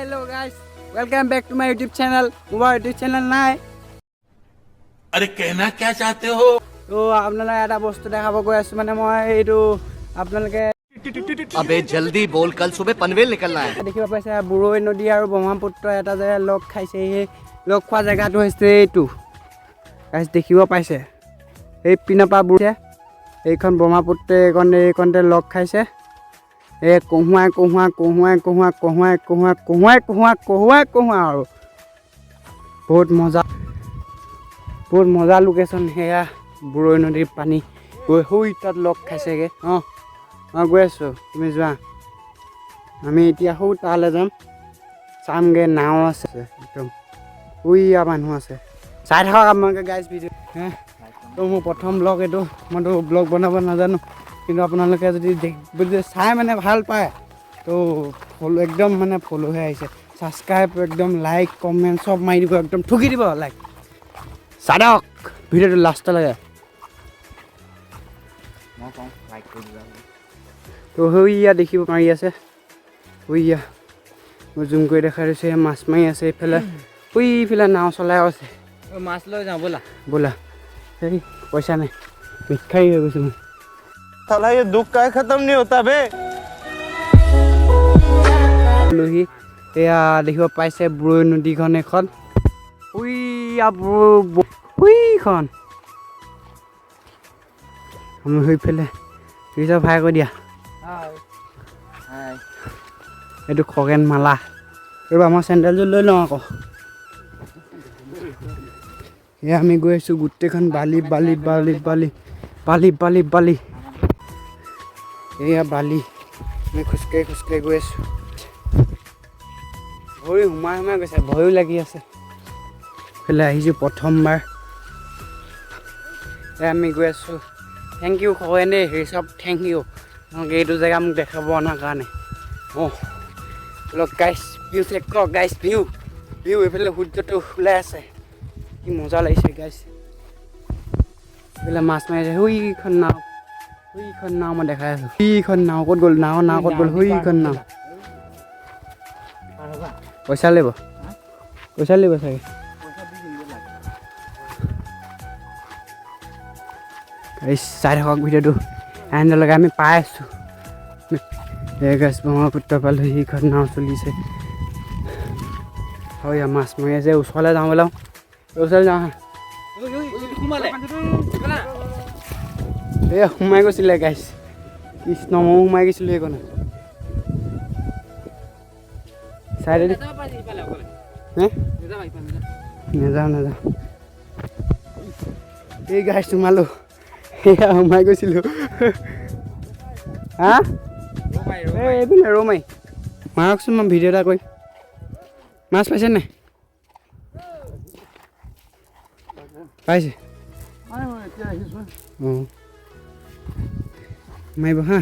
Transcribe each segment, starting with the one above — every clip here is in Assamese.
hello guys, welcome back to my YouTube channel. मेरा YouTube channel ना है। अरे कहना क्या चाहते हो? तो आपने এটা বস্তু দেখাব গৈ আছো মানে মই এইটো আপোনালোকে अबे जल्दी बोल कल सुबह पनवेल निकलना है দেখিব পাইছে বুৰৈ নদী আৰু ব্ৰহ্মপুত্ৰ এটা জেগা লগ খাইছে এই লগ খোৱা জেগাটো হৈছে এইটো গাইস দেখিব পাইছে এই পিনপা বুৰে এইখন ব্ৰহ্মপুত্ৰ এইখনতে লগ খাইছে এই কহুৱা আৰু বহুত মজা লোকেশ্যন হেয়া বুৰৈ নদীৰ পানী গৈ হৈ তাত লগ খাইছেগে মই গৈ আছোঁ তুমি যোৱা আমি এতিয়া সৌ তালৈ যাম চামগৈ নাও আছে একদম উইয়া মানুহ আছে চাই থাকক আপোনালোকে গাইজ ভিডিঅ' তো মোৰ প্ৰথম ব্লগ এইটো মইতো ব্লগ বনাব নাজানো কিন্তু আপোনালোকে যদি চাই মানে ভাল পায় তো ফ'ল' একদম মানে ফ'ল'হে আহিছে ছাবস্ক্ৰাইব একদম লাইক কমেণ্ট চব মাৰি দিব একদম ঠুকি দিব লাইক চাদক ভিডিঅ'টো লাষ্টলৈকে তো সৈয়া দেখিব মাৰি আছে সৈয়া মই জুম কৰি দেখাই দিছোঁ মাছ মাৰি আছে এইফালে সৈফালে নাও চলাই আছে মাছ লৈ যাওঁ ব'লা ব'লা হেৰি পইচা নাই ভিক্ষাৰী হৈ গৈছোঁ মই साला ये दुख का खत्म नहीं होता बे লহি এয়া দেখিব পাইছে বুৰৈ নদীখন এখন উইখন আমি সৈফালে ৰিজা ভাই কৈ দিয়া এইটো খগেন মালা এইবাৰ আমাৰ চেণ্ডেলযোৰ লৈ লওঁ আকৌ এয়া আমি গৈ আছোঁ গোটেইখন বালি এয়া বালি আমি খোজকাঢ়ি গৈ আছোঁ ভৰি সোমাই গৈছে ভয়ো লাগি আছে এইফালে আহিছোঁ প্ৰথমবাৰ এয়া আমি গৈ আছোঁ থেংক ইউ খগেন দেই হেৰি চব থেংক ইউ তোমালোকে এইটো জেগা মোক দেখাব অনাৰ কাৰণে লগ গাইছ ভিউ চেক কৰক গাইছ ভিউ এইফালে সূৰ্যটো ওলাই আছে কি মজা লাগিছে গাইছ এইফালে মাছ মাৰি আছে সৈখন নাও মই দেখাই আছোঁ সৈখন নাও ক'ত গ'ল নাও ক'ত গ'ল সৈখন নাও পইচা লাগিব চাগে চাই থাকক ভিডিঅ'টো এণ্ডলৈকে আমি পাই আছোঁ এই গাছ ব্ৰহ্মপুত্ৰ পালোঁ সেইখন নাও চলিছে হয় মাছ মাৰি আছে ওচৰলৈ যাওঁ বোলাওঁ ওচৰলৈ যাওঁ এই সোমাই গৈছিলে গাইছ কৃষ্ণ ময়ো সোমাই গৈছিলোঁ সেইকণে চাইডে নেযাওঁ এই গাইছ সোমালোঁ এয়া সোমাই গৈছিলোঁ হা এইপিনে ৰৌ মাৰি মাৰকচোন মই ভিডিঅ' এটা কৰি মাছ পাইছে নাই পাইছে মাৰিব হা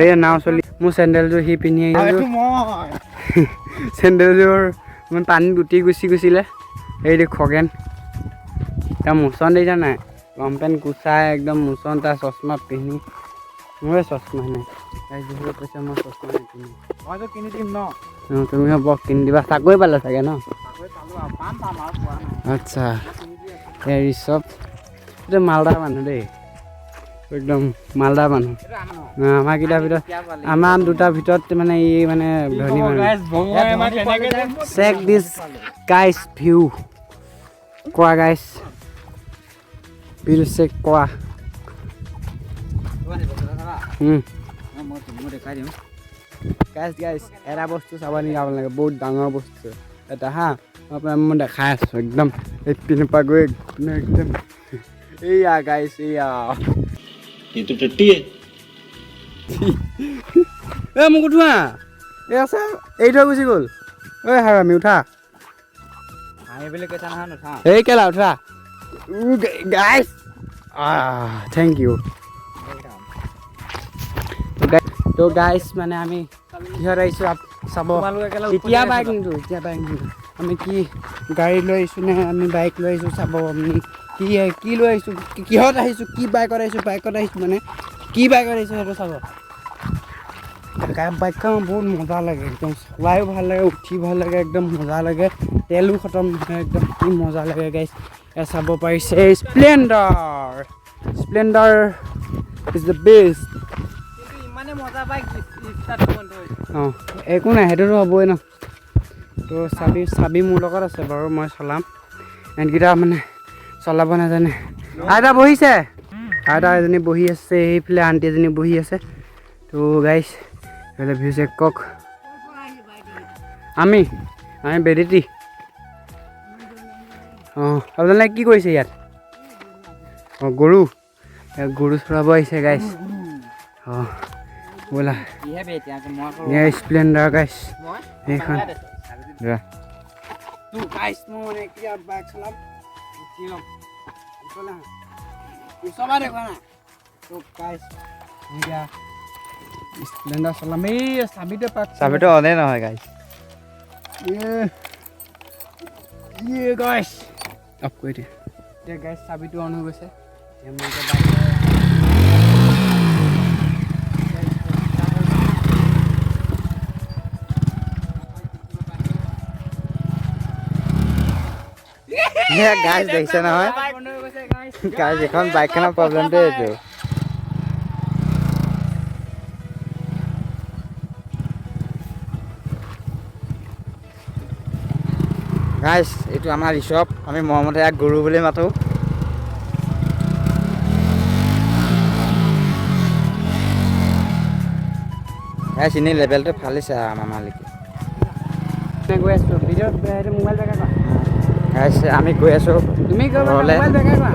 এয়া নাও চলি মোৰ চেণ্ডেলযোৰ সি পিন্ধি আহিলোঁ চেণ্ডেলযোৰ মানে পানীত উটি গুচি গৈছিলে এইটো খগেন এতিয়া মোচন দেখিছা নাই লং পেণ্ট কুচাই একদম মোচন তাৰ চশমা পিন্ধি মোৰে চশমা নাই যিবোৰ কৈছে মই চশমা নিপিন্ধো মইতো কিনি দিম ন তুমি হ'ব কিনি দিবা চাকৰি পালে চাগে ন আচ্ছা এই চব এইটো মালদাৰ মানুহ দেই একদম মালদাৰ মানুহ আমাৰ কেইটাৰ ভিতৰত আমাৰ দুটাৰ ভিতৰত মানে ই মানে ধনী মানুহ চেক দিছ গাইছ ভিউ কোৱা গাইছ ভিউ চেক কোৱা গাইছ এটা বস্তু চাব নেকি আপোনালোকে বহুত ডাঙৰ বস্তু এটা হা আপোনাক মই দেখাই আছোঁ একদম এই পিনৰ পৰা গৈ একদম এইয়া গাইছ এইয়া ये तो टट्टी है মোক উঠোৱা এই আছে এই থৈ গুচি গ'ল ঐ হাৰামি উঠা এই কেলা উঠা গাইছ থেংক ইউ তো গাইছ মানে আমি কিহত আহিছোঁ চাব এতিয়া বাইক নিদিওঁ আমি কি গাড়ী লৈ আহিছোঁ নে আমি বাইক লৈ আহিছোঁ চাব আপুনি কি লৈ আহিছোঁ কিহত আহিছোঁ কি বাইকত আহিছোঁ মানে কি বাইকত আহিছোঁ সেইটো চাব বাইকখন বহুত মজা লাগে একদম চলায়ো ভাল লাগে উঠি ভাল লাগে একদম মজা লাগে তেলো খতম নহয় একদম কি মজা লাগে গাইছ এয়া চাব পাৰিছে স্প্লেণ্ডাৰ ইজ দ্য বেষ্ট ইমানে মজা বাইক অঁ একো নাই সেইটোতো হ'বই ন তো চাবি মোৰ লগত আছে বাৰু মই চলাম এহেঁতকেইটা মানে চলাব নাজানে আইতা বহিছে আইতা এজনী বহি আছে সেইফালে আণ্টি এজনী বহি আছে তো গাইছ এইফালে ভিউ চেক কওক আমি বেদেতি অঁ আপোনালোকে কি কৰিছে ইয়াত অঁ গৰু চৰাব আহিছে গাইছ অঁ ব'লা স্প্লেণ্ডাৰ গাইছ এইখন গাইছ মই মানে এতিয়া বাইক চলাম স্প্লেণ্ডাৰ চলাম এই চাবিটো পাক চাবিটো অনে নহয় গাইছ গাইছ অফ কৰি দিয়ে এতিয়া গাইছ চাবিটো অন হৈ গৈছে মই গাইছ দেখিছে নহয় গাইছ এখন বাইকখনৰ প্ৰব্লেমটো এইটো গাইছ এইটো আমাৰ ৰিচপ আমি মৰমতে ইয়াক গৰু বুলি মাতোঁ গাইছ এনেই লেভেলটো ফালিছে আমাৰ মালিকে গৈ আছোঁ ভিডিঅ'ত মোবাইল বেকা কৰা গাইছ আমি গৈ আছোঁ তুমি ঘৰলৈ। মোবাইল বেকা কৰা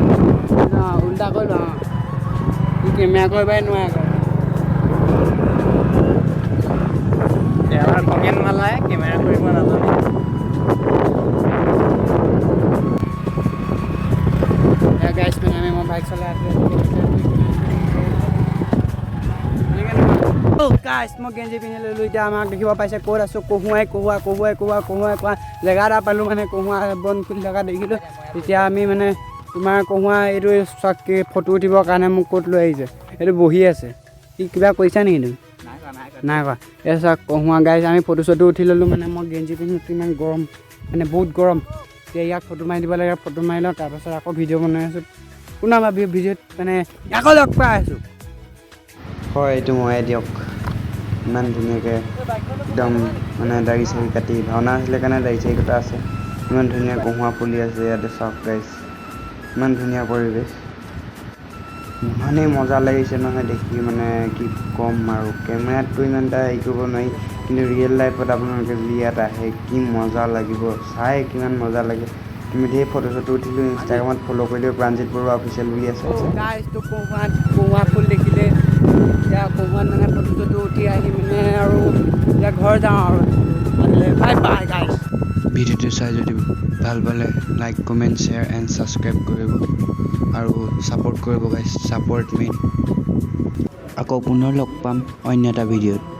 উল্টা কৰিবা অঁ তুমি কেমেৰা কৰিবাই নোৱাৰা এবাৰ কমেণ্ট মালাই কেমেৰা কৰিব নাজানে গাইছ মানে মই বাইক চলাই আছোঁ গাইছ মই গেঞ্জি পিন্ধি ল'লোঁ এতিয়া আমাক দেখিব পাইছে ক'ত আছোঁ কহুৱাই কোৱা জেগা এটা পালোঁ মানে কহুৱা বন ফুলি থকা দেখিলোঁ তেতিয়া আমি মানে তোমাৰ কহুৱা এইটো চক ফটো উঠিবৰ কাৰণে মোক ক'ত লৈ আহিছে এইটো বহি আছে কি কিবা কৰিছা নেকি তুমি নাই কৰা এই চাওক কহুৱা গাইছ আমি ফটো চটো উঠি ল'লোঁ মানে মই গেঞ্জি পিন্ধি ইমান গৰম মানে বহুত গৰম এতিয়া ইয়াক ফটো মাৰি দিব লাগে ফটো মাৰি লওঁ তাৰপাছত আকৌ ভিডিঅ' বনাই আছোঁ কোনোবা ভিডিঅ'ত মানে আকৌ লগ পাই আছোঁ হয় এইটো ময়ে দিয়ক ইমান ধুনীয়াকৈ একদম মানে দাড়ি চাৰি কাটি ভাওনা আছিলে কাৰণে দাড়ি চাৰি কটা আছে ইমান ধুনীয়া কহুৱা ফুলি আছে ইয়াতে চাওক গাইছ ইমান ধুনীয়া পৰিৱেশ ইমানেই মজা লাগিছে নহয় দেখি মানে কি ক'ম আৰু কেমেৰাতটো ইমান এটা হেৰি কৰিব নোৱাৰি কিন্তু ৰিয়েল লাইফত আপোনালোকে যদি ইয়াত আহে কি মজা লাগিব চাই কিমান মজা লাগে তুমি ধেৰ ফটো চটো উঠিলোঁ ইনষ্টাগ্ৰামত ফ'ল' কৰিলেও প্ৰাণজিত বৰুৱা অফিচিয়েল বুলি আছে গাইছটো কহুৱা ফুল দেখিলে এতিয়া কহুৱাত মানে ফটো চটো উঠি আহি মানে আৰু এতিয়া ঘৰ যাওঁ আৰু বাই বাই গাইছ ভিডিঅ'টো চাই যদি ভাল পালে like comment share and subscribe কৰিব আৰু ছাপোৰ্ট কৰিব গাইছ ছাপোৰ্ট মি আকৌ পুনৰ লগ পাম অন্য এটা ভিডিঅ'ত